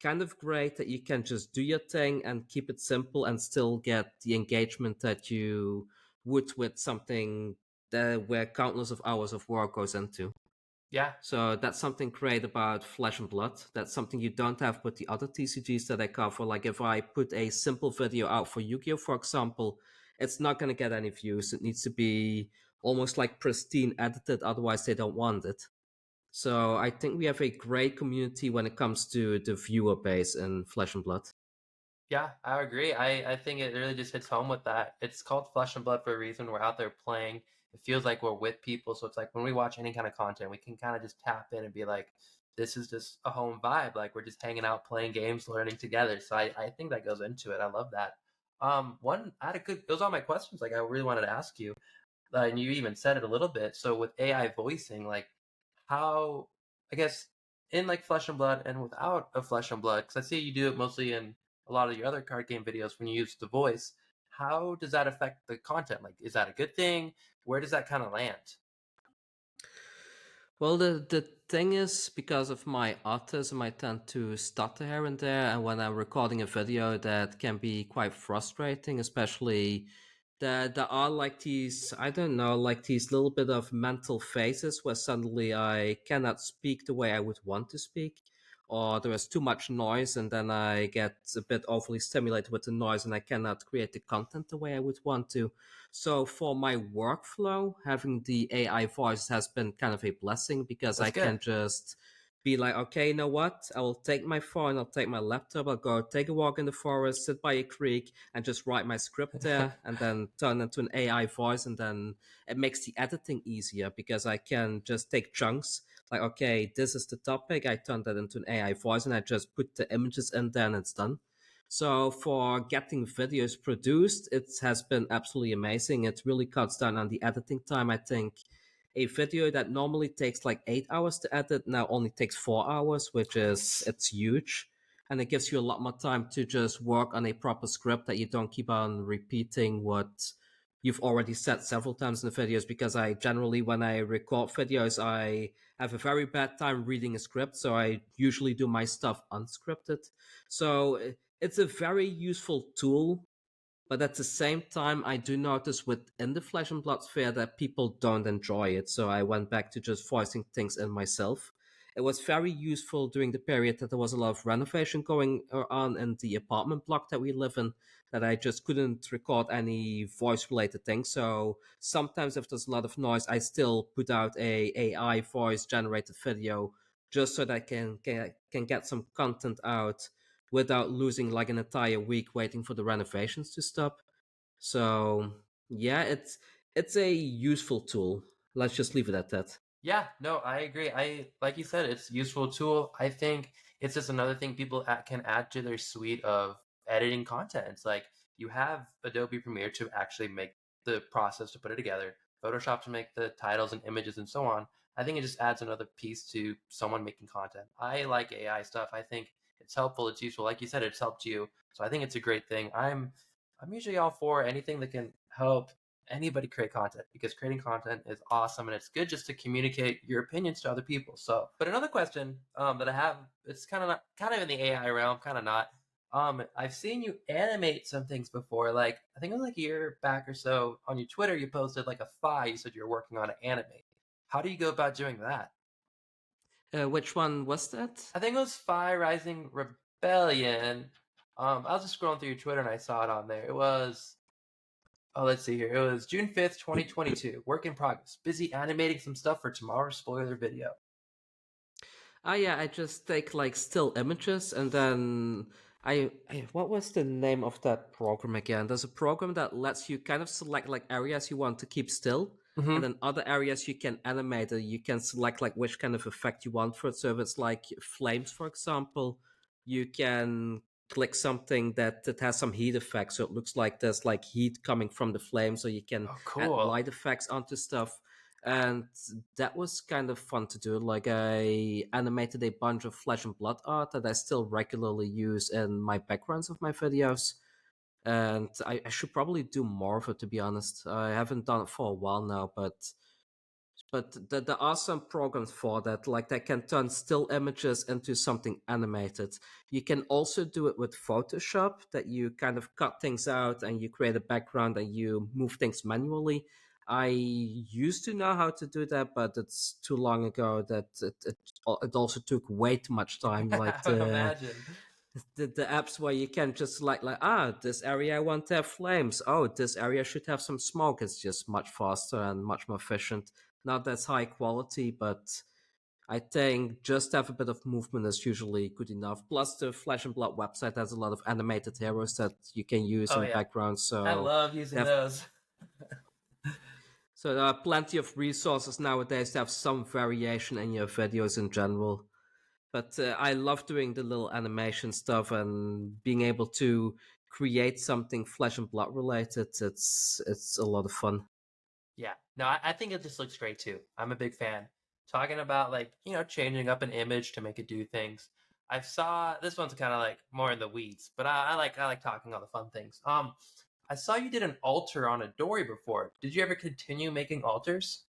kind of great that you can just do your thing and keep it simple and still get the engagement that you would with something where countless of hours of work goes into. Yeah. So that's something great about Flesh and Blood. That's something you don't have with the other TCGs that I cover. Like, if I put a simple video out for Yu-Gi-Oh, for example, it's not going to get any views. It needs to be almost like pristine edited, otherwise they don't want it. So I think we have a great community when it comes to the viewer base in Flesh and Blood. Yeah, I agree. I think it really just hits home with that. It's called Flesh and Blood for a reason. We're out there playing. It feels like we're with people. So it's like when we watch any kind of content, we can kind of just tap in and be like, this is just a home vibe. Like we're just hanging out, playing games, learning together. So I think that goes into it. I love that. One, I had a good, those are all my questions. Like I really wanted to ask you, and you even said it a little bit. So with AI voicing, like how, I guess, in like Flesh and Blood and without a Flesh and Blood, because I see you do it mostly in a lot of your other card game videos when you use the voice. How does that affect the content? Like, is that a good thing? Where does that kind of land? Well, the thing is, because of my autism, I tend to stutter here and there, and when I'm recording a video, that can be quite frustrating, especially that there are like these, I don't know, like these little bit of mental phases where suddenly I cannot speak the way I would want to speak, or there is too much noise, and then I get a bit overly stimulated with the noise, and I cannot create the content the way I would want to. So for my workflow, having the AI voice has been kind of a blessing because That's I good. can just be like, okay, you know what? I will take my phone, I'll take my laptop, I'll go take a walk in the forest, sit by a creek, and just write my script there, and then turn it into an AI voice, and then it makes the editing easier because I can just take chunks. Like, okay, this is the topic. I turn that into an AI voice, and I just put the images in there, and it's done. So for getting videos produced, it has been absolutely amazing. It really cuts down on the editing time. I think a video that normally takes like 8 hours to edit now only takes 4 hours, which is Nice. it's huge. And it gives you a lot more time to just work on a proper script that you don't keep on repeating what you've already said several times in the videos. Because I generally, when I record videos, I have a very bad time reading a script. So I usually do my stuff unscripted. So it's a very useful tool But at the same time, I do notice within the Flesh and Blood sphere that people don't enjoy it. So I went back to just voicing things in myself. It was very useful during the period that there was a lot of renovation going on in the apartment block that we live in, that I just couldn't record any voice related things. So sometimes if there's a lot of noise, I still put out a AI voice generated video just so that I can get some content out without losing like an entire week waiting for the renovations to stop. So yeah, it's a useful tool. Let's just leave it at that. Yeah, no, I agree. I like you said, it's a useful tool. I think it's just another thing people can add to their suite of editing content. It's like you have Adobe Premiere to actually make the process to put it together, Photoshop to make the titles and images and so on. I think it just adds another piece to someone making content. I like AI stuff. I think it's helpful, it's useful. Like you said, it's helped you. So I think it's a great thing. I'm usually all for anything that can help anybody create content because creating content is awesome and it's good just to communicate your opinions to other people. So, but another question that I have, it's kind of in the AI realm, kind of not. I've seen you animate some things before. Like I think it was like a year back or so on your Twitter, you posted like a file. You said you were working on an animate. How do you go about doing that? Which one was that? I think it was Phi Rising Rebellion. I was just scrolling through your Twitter and I saw it on there. It was Oh, let's see here. It was June 5th, 2022. Work in progress. Busy animating some stuff for tomorrow's spoiler video. Ah, yeah, I just take like still images and then what was the name of that program again? There's a program that lets you kind of select like areas you want to keep still, and Mm-hmm. then other areas you can animate. You can select like which kind of effect you want for it. So if it's like flames, for example, you can click something that has some heat effects, so it looks like there's like heat coming from the flame, so you can Oh, add cool. light effects onto stuff. And that was kind of fun to do. Like I animated a bunch of flesh and blood art that I still regularly use in my backgrounds of my videos. And I should probably do more of it, to be honest. I haven't done it for a while now, but there are some programs for that, like that can turn still images into something animated. You can also do it with Photoshop, that you kind of cut things out and you create a background and you move things manually. I used to know how to do that, but it's too long ago that it also took way too much time. Like I would imagine. the apps where you can just like this area I want to have flames, oh this area should have some smoke, it's just much faster and much more efficient. Not that's high quality, but I think just have a bit of movement is usually good enough. Plus the Flesh and Blood website has a lot of animated heroes that you can use Oh, in yeah. background, I so love using they have those. so there are plenty of resources nowadays to have some variation in your videos in general. But I love doing the little animation stuff and being able to create something flesh and blood related. It's a lot of fun. Yeah. No, I think it just looks great too. I'm a big fan. Talking about like, changing up an image to make it do things. I saw this one's kind of like more in the weeds, but I like talking all the fun things. I saw you did an altar on a dory before. Did you ever continue making altars?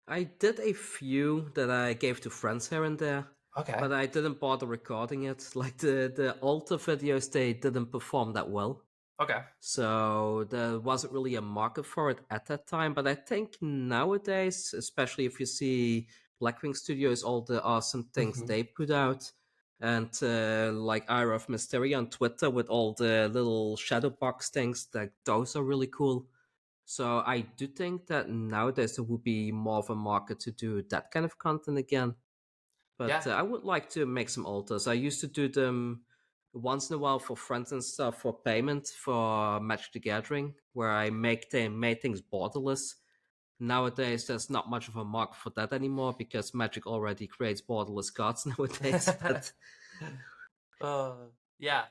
I did a few that I gave to friends here and there, Okay. but I didn't bother recording it. Like the altar videos, they didn't perform that well. Okay. So there wasn't really a market for it at that time. But I think nowadays, especially if you see Blackwing Studios, all the awesome things Hmm. they put out, and like Ira of Mystery on Twitter with all the little shadow box things, that those are really cool. So I do think that nowadays there would be more of a market to do that kind of content again. But Yeah. I would like to make some altars. I used to do them once in a while for friends and stuff for payment for Magic the Gathering, where I made things borderless. Nowadays, there's not much of a market for that anymore because Magic already creates borderless cards nowadays. Yeah.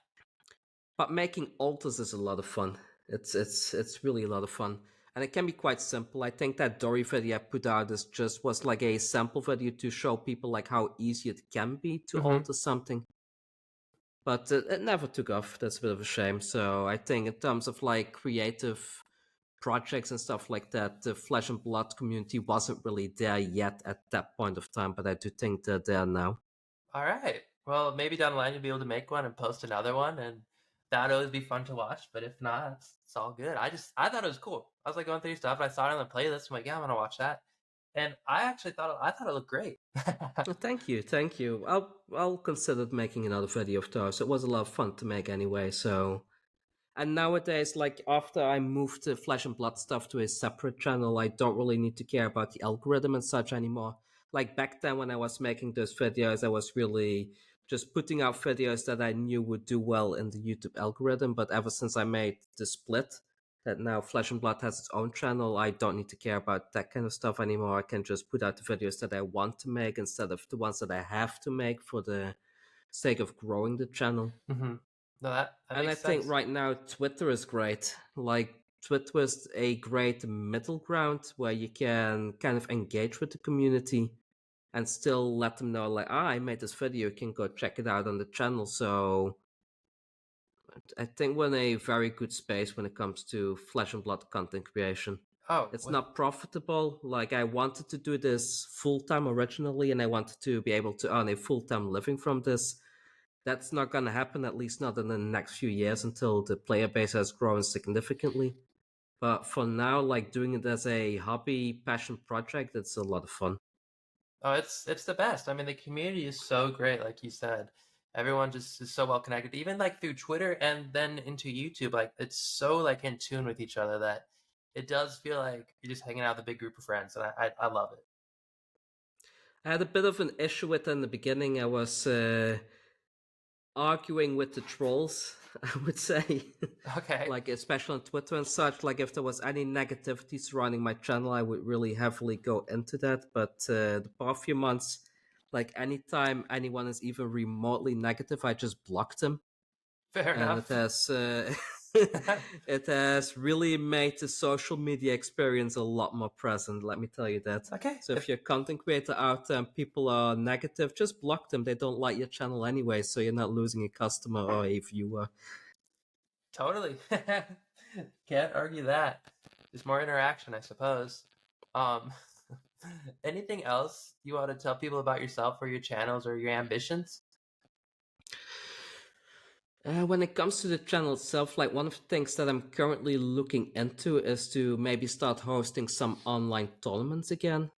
But making altars is a lot of fun. It's really a lot of fun, and it can be quite simple. I think that Dory video I put out is just was like a sample video to show people like how easy it can be to Hmm. alter something. But it never took off. That's a bit of a shame. So I think in terms of like creative projects and stuff like that, the Flesh and Blood community wasn't really there yet at that point of time. But I do think they're there now. All right. Well, maybe down the line you'll be able to make one and post another one, and That'd always be fun to watch, but if not, it's all good. I thought it was cool. I was like going through your stuff, and I saw it on the playlist. I'm like, yeah, I'm gonna watch that. And I actually thought it looked great. Well, thank you, thank you. I'll consider making another video of those. It was a lot of fun to make anyway. So, and nowadays, like after I moved the Flesh and Blood stuff to a separate channel, I don't really need to care about the algorithm and such anymore. Like back then when I was making those videos, I was really just putting out videos that I knew would do well in the YouTube algorithm. But ever since I made the split, that now Flesh and Blood has its own channel, I don't need to care about that kind of stuff anymore. I can just put out the videos that I want to make instead of the ones that I have to make for the sake of growing the channel. No, that And I makes think sense. right now Twitter is great. Like Twitter is a great middle ground where you can kind of engage with the community and still let them know, like, I made this video, you can go check it out on the channel. So I think we're in a very good space when it comes to Flesh and Blood content creation. Oh, It's not profitable. Like I wanted to do this full time originally, and I wanted to be able to earn a full time living from this. That's not going to happen, at least not in the next few years until the player base has grown significantly. But for now, like doing it as a hobby, passion project, it's a lot of fun. oh, it's the best. I mean, the community is so great, like you said. Everyone just is so well connected, even like through Twitter and then into YouTube. Like it's so like in tune with each other that it does feel like you're just hanging out with a big group of friends, and I love it. I had a bit of an issue with it in the beginning. I was arguing with the trolls, I would say. Okay. Like, especially on Twitter and such. Like, if there was any negativity surrounding my channel, I would really heavily go into that. But the past few months, like, anytime anyone is even remotely negative, I just block them. Fair And enough. it has really made the social media experience a lot more present, let me tell you that. Okay. So if you're a content creator out there and people are negative, just block them. They don't like your channel anyway, so you're not losing a customer or a viewer. Totally. Can't argue that. There's more interaction, I suppose. Um, anything else you want to tell people about yourself or your channels or your ambitions? When it comes to the channel itself, like one of the things that I'm currently looking into is to maybe start hosting some online tournaments again.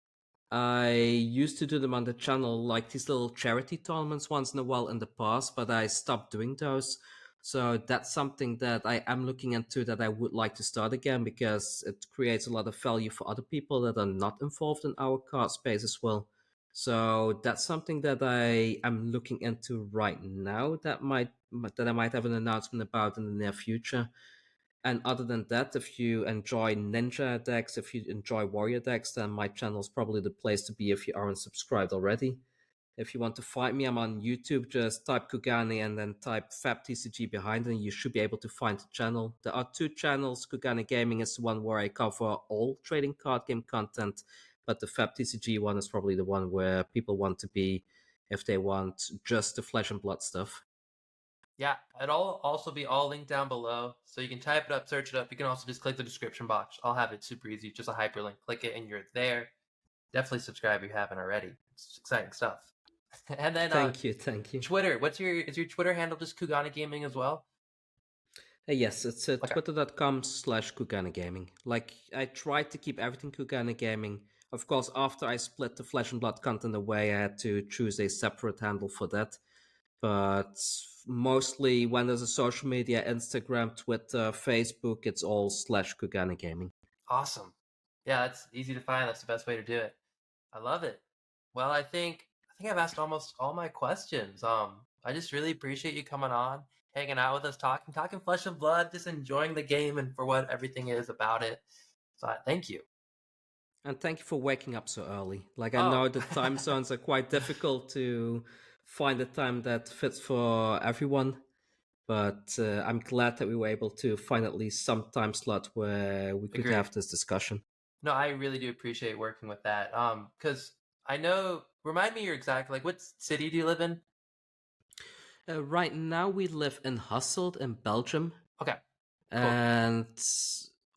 I used to do them on the channel, like these little charity tournaments once in a while in the past, but I stopped doing those. So that's something that I am looking into that I would like to start again because it creates a lot of value for other people that are not involved in our card space as well. So that's something that I am looking into right now that I might have an announcement about in the near future. And other than that, if you enjoy ninja decks, if you enjoy warrior decks, then my channel is probably the place to be if you aren't subscribed already. If you want to find me, I'm on YouTube. Just type Kugane and then type FabTCG behind, and you should be able to find the channel. There are two channels. Kugane Gaming is the one where I cover all trading card game content, but the FabTCG one is probably the one where people want to be if they want just the Flesh and Blood stuff. Yeah, it'll also be all linked down below. So you can type it up, search it up. You can also just click the description box. I'll have it super easy, just a hyperlink. Click it and you're there. Definitely subscribe if you haven't already. It's exciting stuff. And then Thank you. Twitter. Is your Twitter handle just Kugane Gaming as well? Yes, it's Okay. twitter.com/Kugane Gaming. Like, I tried to keep everything Kugane Gaming. Of course, after I split the Flesh and Blood content away, I had to choose a separate handle for that. But mostly when there's a social media, Instagram, Twitter, Facebook, it's all /Kugane Gaming. Awesome. Yeah, that's easy to find. That's the best way to do it. I love it. Well, I think I've asked almost all my questions. I just really appreciate you coming on, hanging out with us, talking Flesh and Blood, just enjoying the game and for what everything is about it. So thank you. And thank you for waking up so early. Like, I Oh. know the time zones are quite difficult to find a time that fits for everyone. But I'm glad that we were able to find at least some time slot where we could Agreed. have this discussion. No, I really do appreciate working with that. Because I know, remind me your exact, like, what city do you live in? Right now we live in Hasselt in Belgium. Okay. Cool. And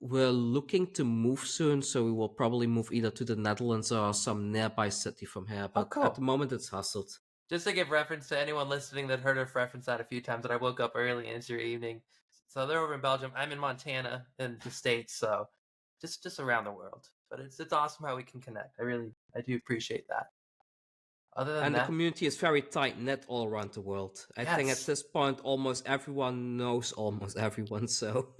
we're looking to move soon, so we will probably move either to the Netherlands or some nearby city from here. But cool. At the moment it's Hasselt. Just to give reference to anyone listening that heard us reference that a few times, that I woke up early and it's your evening. So they're over in Belgium. I'm in Montana in the States, so just around the world. But it's awesome how we can connect. I do appreciate that. Other than And the that, community is very tight knit all around the world. I think at yes. this point almost everyone knows almost everyone. So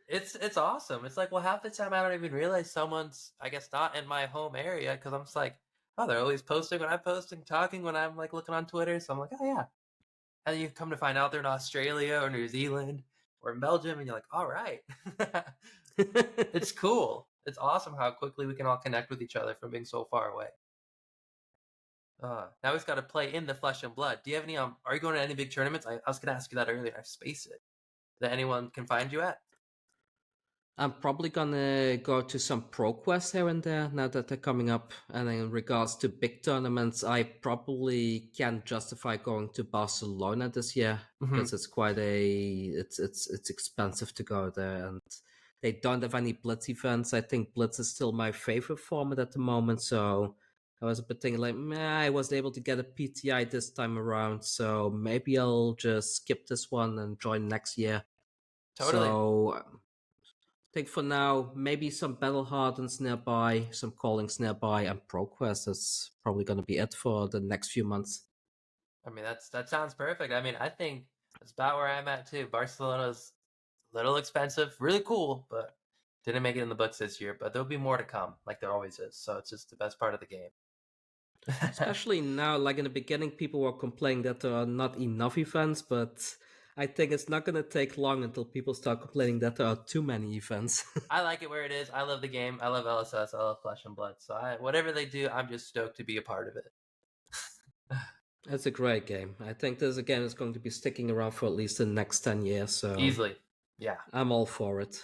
It's awesome. It's like, well, half the time I don't even realize someone's, I guess, not in my home area, because I'm just like, oh, they're always posting when I'm posting, talking when I'm like looking on Twitter. So I'm like, oh yeah. And you come to find out they're in Australia or New Zealand or in Belgium, and you're like, all right. It's cool. It's awesome how quickly we can all connect with each other from being so far away. Now we've got to play in the flesh and blood. Do you have any? Are you going to any big tournaments? I was going to ask you that earlier. I spaced it. That anyone can find you at? I'm probably gonna go to some pro quests here and there now that they're coming up. And in regards to big tournaments, I probably can't justify going to Barcelona this year because it's quite it's expensive to go there, and they don't have any Blitz events. I think Blitz is still my favorite format at the moment, so I was a bit thinking like, meh, I wasn't able to get a PTI this time around, so maybe I'll just skip this one and join next year. Totally. So think for now, maybe some Battle Hardens nearby, some Callings nearby, and ProQuest. That's probably going to be it for the next few months. I mean, that sounds perfect. I mean, I think that's about where I'm at too. Barcelona's a little expensive, really cool, but didn't make it in the books this year. But there'll be more to come, like there always is. So it's just the best part of the game. Especially now, like in the beginning, people were complaining that there are not enough events, but I think it's not going to take long until people start complaining that there are too many events. I like it where it is. I love the game. I love LSS. I love Flesh and Blood. So whatever they do, I'm just stoked to be a part of it. It's a great game. I think this game is going to be sticking around for at least the next 10 years. So Easily. Yeah. I'm all for it.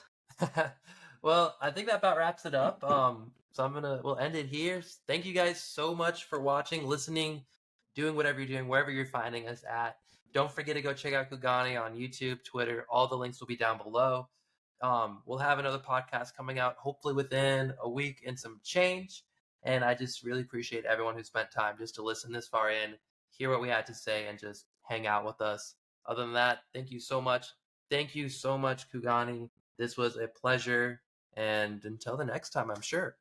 Well, I think that about wraps it up. So we'll end it here. Thank you guys so much for watching, listening, doing whatever you're doing, wherever you're finding us at. Don't forget to go check out Kugane on YouTube, Twitter. All the links will be down below. We'll have another podcast coming out hopefully within a week and some change. And I just really appreciate everyone who spent time just to listen this far in, hear what we had to say, and just hang out with us. Other than that, thank you so much. Thank you so much, Kugane. This was a pleasure. And until the next time, I'm sure.